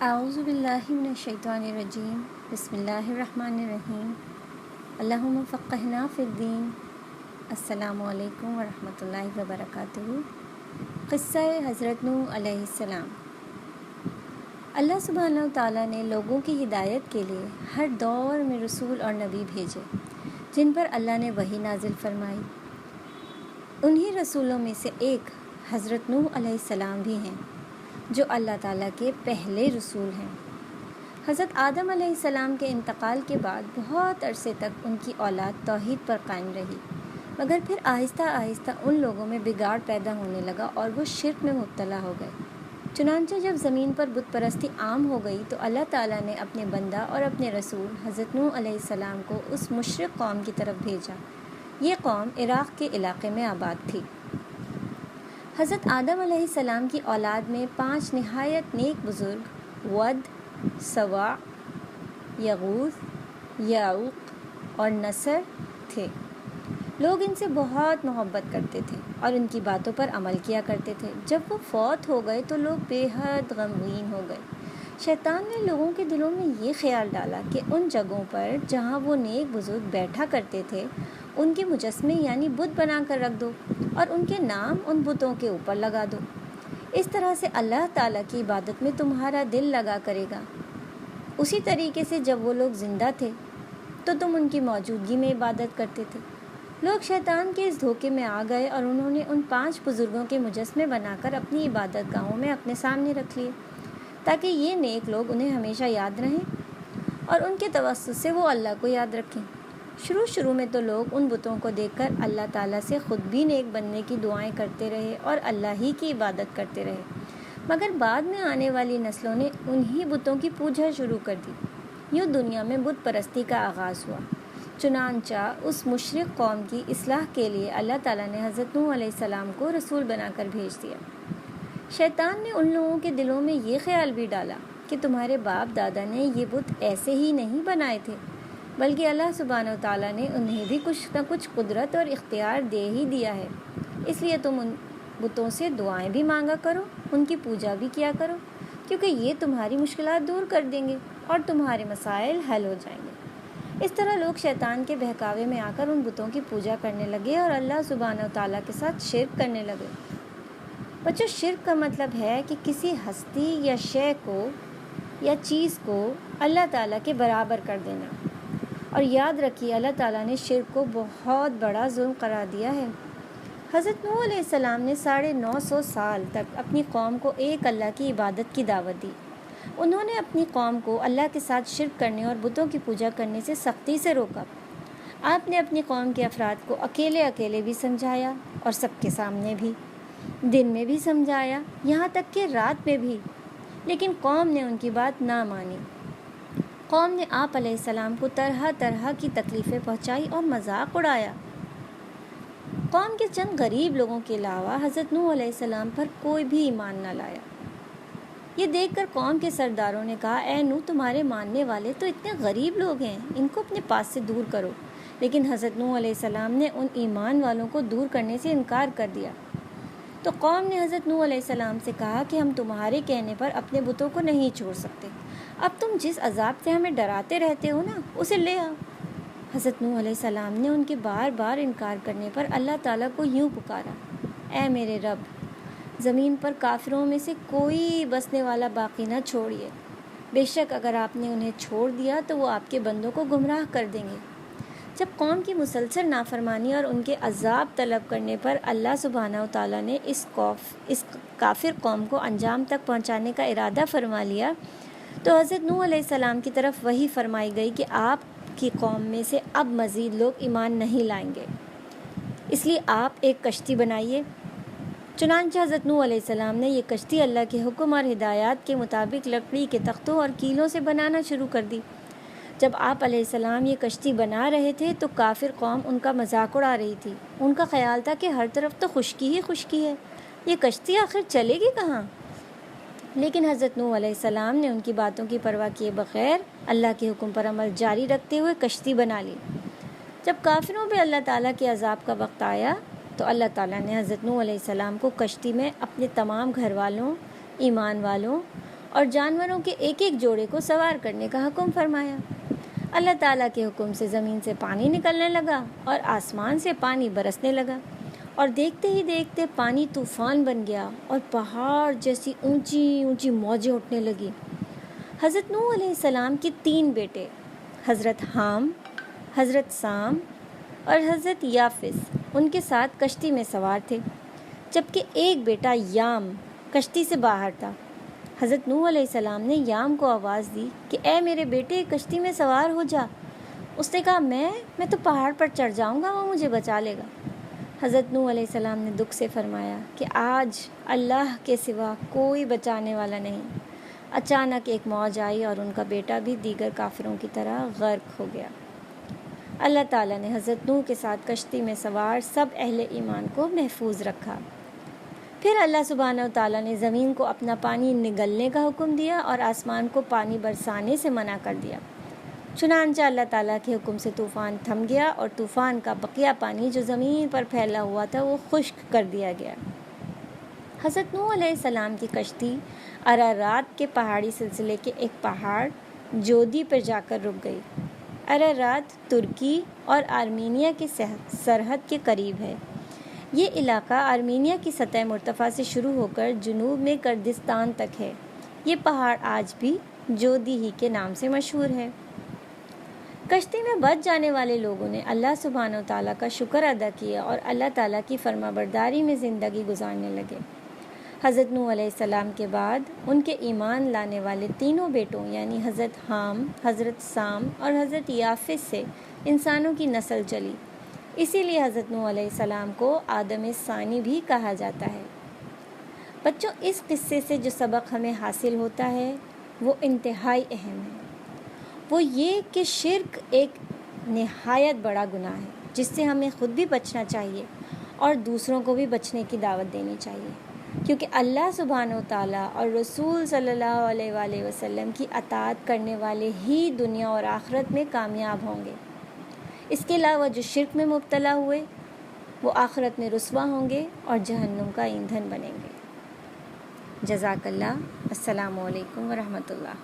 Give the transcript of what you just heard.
اعوذ باللہ من الشیطان الرجیم بسم اللہ الرحمن الرحیم اللہم فقہنا فی الدین۔ السلام علیکم ورحمۃ اللہ وبرکاتہ۔ قصہ حضرت نوح علیہ السلام۔ اللہ سبحانہ وتعالیٰ نے لوگوں کی ہدایت کے لیے ہر دور میں رسول اور نبی بھیجے جن پر اللہ نے وحی نازل فرمائی۔ انہی رسولوں میں سے ایک حضرت نوح علیہ السلام بھی ہیں جو اللہ تعالیٰ کے پہلے رسول ہیں۔ حضرت آدم علیہ السلام کے انتقال کے بعد بہت عرصے تک ان کی اولاد توحید پر قائم رہی، مگر پھر آہستہ آہستہ ان لوگوں میں بگاڑ پیدا ہونے لگا اور وہ شرک میں مبتلا ہو گئے۔ چنانچہ جب زمین پر بت پرستی عام ہو گئی تو اللہ تعالیٰ نے اپنے بندہ اور اپنے رسول حضرت نوح علیہ السلام کو اس مشرک قوم کی طرف بھیجا۔ یہ قوم عراق کے علاقے میں آباد تھی۔ حضرت آدم علیہ السلام کی اولاد میں 5 نہایت نیک بزرگ ود، سواع، یغوث، یعوق اور نصر تھے۔ لوگ ان سے بہت محبت کرتے تھے اور ان کی باتوں پر عمل کیا کرتے تھے۔ جب وہ فوت ہو گئے تو لوگ بے حد غمگین ہو گئے۔ شیطان نے لوگوں کے دلوں میں یہ خیال ڈالا کہ ان جگہوں پر جہاں وہ نیک بزرگ بیٹھا کرتے تھے ان کے مجسمے یعنی بت بنا کر رکھ دو اور ان کے نام ان بتوں کے اوپر لگا دو۔ اس طرح سے اللہ تعالیٰ کی عبادت میں تمہارا دل لگا کرے گا۔ اسی طریقے سے جب وہ لوگ زندہ تھے تو تم ان کی موجودگی میں عبادت کرتے تھے۔ لوگ شیطان کے اس دھوکے میں آ گئے اور انہوں نے ان 5 بزرگوں کے مجسمے بنا کر اپنی عبادت گاہوں میں اپنے سامنے رکھ لیے تاکہ یہ نیک لوگ انہیں ہمیشہ یاد رہیں اور ان کے توسط سے وہ اللہ کو یاد رکھیں۔ شروع میں تو لوگ ان بتوں کو دیکھ کر اللہ تعالیٰ سے خود بھی نیک بننے کی دعائیں کرتے رہے اور اللہ ہی کی عبادت کرتے رہے، مگر بعد میں آنے والی نسلوں نے انہی بتوں کی پوجا شروع کر دی۔ یوں دنیا میں بت پرستی کا آغاز ہوا۔ چنانچہ اس مشرک قوم کی اصلاح کے لیے اللہ تعالیٰ نے حضرت نوح علیہ السلام کو رسول بنا کر بھیج دیا۔ شیطان نے ان لوگوں کے دلوں میں یہ خیال بھی ڈالا کہ تمہارے باپ دادا نے یہ بت ایسے ہی نہیں بنائے تھے، بلکہ اللہ سبحانہ وتعالیٰ نے انہیں بھی کچھ نہ کچھ قدرت اور اختیار دے ہی دیا ہے، اس لیے تم ان بتوں سے دعائیں بھی مانگا کرو، ان کی پوجا بھی کیا کرو، کیونکہ یہ تمہاری مشکلات دور کر دیں گے اور تمہارے مسائل حل ہو جائیں گے۔ اس طرح لوگ شیطان کے بہکاوے میں آ کر ان بتوں کی پوجا کرنے لگے اور اللہ سبحانہ وتعالیٰ کے ساتھ شرک کرنے لگے۔ بچوں، شرک کا مطلب ہے کہ کسی ہستی یا شے کو یا چیز کو اللہ تعالیٰ کے برابر کر دینا، اور یاد رکھیے اللہ تعالیٰ نے شرک کو بہت بڑا ظلم قرار دیا ہے۔ حضرت نوح علیہ السلام نے 950 سال تک اپنی قوم کو ایک اللہ کی عبادت کی دعوت دی۔ انہوں نے اپنی قوم کو اللہ کے ساتھ شرک کرنے اور بتوں کی پوجا کرنے سے سختی سے روکا۔ آپ نے اپنی قوم کے افراد کو اکیلے بھی سمجھایا اور سب کے سامنے بھی، دن میں بھی سمجھایا، یہاں تک کہ رات میں بھی، لیکن قوم نے ان کی بات نہ مانی۔ قوم نے آپ علیہ السلام کو طرح طرح کی تکلیفیں پہنچائی اور مذاق اڑایا۔ قوم کے چند غریب لوگوں کے علاوہ حضرت نوح علیہ السلام پر کوئی بھی ایمان نہ لایا۔ یہ دیکھ کر قوم کے سرداروں نے کہا، اے نوح، تمہارے ماننے والے تو اتنے غریب لوگ ہیں، ان کو اپنے پاس سے دور کرو۔ لیکن حضرت نوح علیہ السلام نے ان ایمان والوں کو دور کرنے سے انکار کر دیا۔ تو قوم نے حضرت نوح علیہ السلام سے کہا کہ ہم تمہارے کہنے پر اپنے بتوں کو نہیں چھوڑ سکتے، اب تم جس عذاب سے ہمیں ڈراتے رہتے ہو نا، اسے لے آؤ۔ حضرت نوح علیہ السلام نے ان کے بار بار انکار کرنے پر اللہ تعالیٰ کو یوں پکارا، اے میرے رب، زمین پر کافروں میں سے کوئی بسنے والا باقی نہ چھوڑیے، بے شک اگر آپ نے انہیں چھوڑ دیا تو وہ آپ کے بندوں کو گمراہ کر دیں گے۔ جب قوم کی مسلسل نافرمانی اور ان کے عذاب طلب کرنے پر اللہ سبحانہ وتعالیٰ نے اس کافر قوم کو انجام تک پہنچانے کا ارادہ فرما لیا تو حضرت نوح علیہ السلام کی طرف وحی فرمائی گئی کہ آپ کی قوم میں سے اب مزید لوگ ایمان نہیں لائیں گے، اس لیے آپ ایک کشتی بنائیے۔ چنانچہ حضرت نوح علیہ السلام نے یہ کشتی اللہ کے حکم اور ہدایات کے مطابق لکڑی کے تختوں اور کیلوں سے بنانا شروع کر دی۔ جب آپ علیہ السلام یہ کشتی بنا رہے تھے تو کافر قوم ان کا مذاق اڑا رہی تھی۔ ان کا خیال تھا کہ ہر طرف تو خشکی ہی خشکی ہے، یہ کشتی آخر چلے گی کہاں؟ لیکن حضرت نوح علیہ السلام نے ان کی باتوں کی پرواہ کیے بغیر اللہ کے حکم پر عمل جاری رکھتے ہوئے کشتی بنا لی۔ جب کافروں پہ اللہ تعالیٰ کے عذاب کا وقت آیا تو اللہ تعالیٰ نے حضرت نوح علیہ السلام کو کشتی میں اپنے تمام گھر والوں، ایمان والوں اور جانوروں کے ایک ایک جوڑے کو سوار کرنے کا حکم فرمایا۔ اللہ تعالیٰ کے حکم سے زمین سے پانی نکلنے لگا اور آسمان سے پانی برسنے لگا، اور دیکھتے ہی دیکھتے پانی طوفان بن گیا اور پہاڑ جیسی اونچی اونچی موجیں اٹھنے لگی۔ حضرت نوح علیہ السلام کے 3 بیٹے حضرت حام، حضرت سام اور حضرت یافس ان کے ساتھ کشتی میں سوار تھے، جبکہ ایک بیٹا یام کشتی سے باہر تھا۔ حضرت نوح علیہ السلام نے یام کو آواز دی کہ اے میرے بیٹے، کشتی میں سوار ہو جا۔ اس نے کہا میں تو پہاڑ پر چڑھ جاؤں گا، وہ مجھے بچا لے گا۔ حضرت نوح علیہ السلام نے دکھ سے فرمایا کہ آج اللہ کے سوا کوئی بچانے والا نہیں۔ اچانک ایک موج آئی اور ان کا بیٹا بھی دیگر کافروں کی طرح غرق ہو گیا۔ اللہ تعالیٰ نے حضرت نوح کے ساتھ کشتی میں سوار سب اہل ایمان کو محفوظ رکھا۔ پھر اللہ سبحانہ و تعالیٰ نے زمین کو اپنا پانی نگلنے کا حکم دیا اور آسمان کو پانی برسانے سے منع کر دیا۔ چنانچہ اللہ تعالیٰ کے حکم سے طوفان تھم گیا اور طوفان کا بقیہ پانی جو زمین پر پھیلا ہوا تھا وہ خشک کر دیا گیا۔ حضرت نوح علیہ السلام کی کشتی ارارات کے پہاڑی سلسلے کے ایک پہاڑ جودی پر جا کر رک گئی۔ ارارات ترکی اور آرمینیا کی سرحد کے قریب ہے۔ یہ علاقہ آرمینیا کی سطح مرتفع سے شروع ہو کر جنوب میں کردستان تک ہے۔ یہ پہاڑ آج بھی جودی ہی کے نام سے مشہور ہے۔ کشتی میں بچ جانے والے لوگوں نے اللہ سبحانہ و تعالیٰ کا شکر ادا کیا اور اللہ تعالیٰ کی فرما برداری میں زندگی گزارنے لگے۔ حضرت نوح علیہ السلام کے بعد ان کے ایمان لانے والے تینوں بیٹوں یعنی حضرت حام، حضرت سام اور حضرت یافس سے انسانوں کی نسل چلی۔ اسی لیے حضرت نوح علیہ السلام کو آدم ثانی بھی کہا جاتا ہے۔ بچوں، اس قصے سے جو سبق ہمیں حاصل ہوتا ہے وہ انتہائی اہم ہے۔ وہ یہ کہ شرک ایک نہایت بڑا گناہ ہے جس سے ہمیں خود بھی بچنا چاہیے اور دوسروں کو بھی بچنے کی دعوت دینی چاہیے، کیونکہ اللہ سبحانہ و تعالیٰ اور رسول صلی اللہ علیہ وآلہ وسلم کی اطاعت کرنے والے ہی دنیا اور آخرت میں کامیاب ہوں گے۔ اس کے علاوہ جو شرک میں مبتلا ہوئے وہ آخرت میں رسوا ہوں گے اور جہنم کا ایندھن بنیں گے۔ جزاک اللہ۔ السلام علیکم ورحمۃ اللہ۔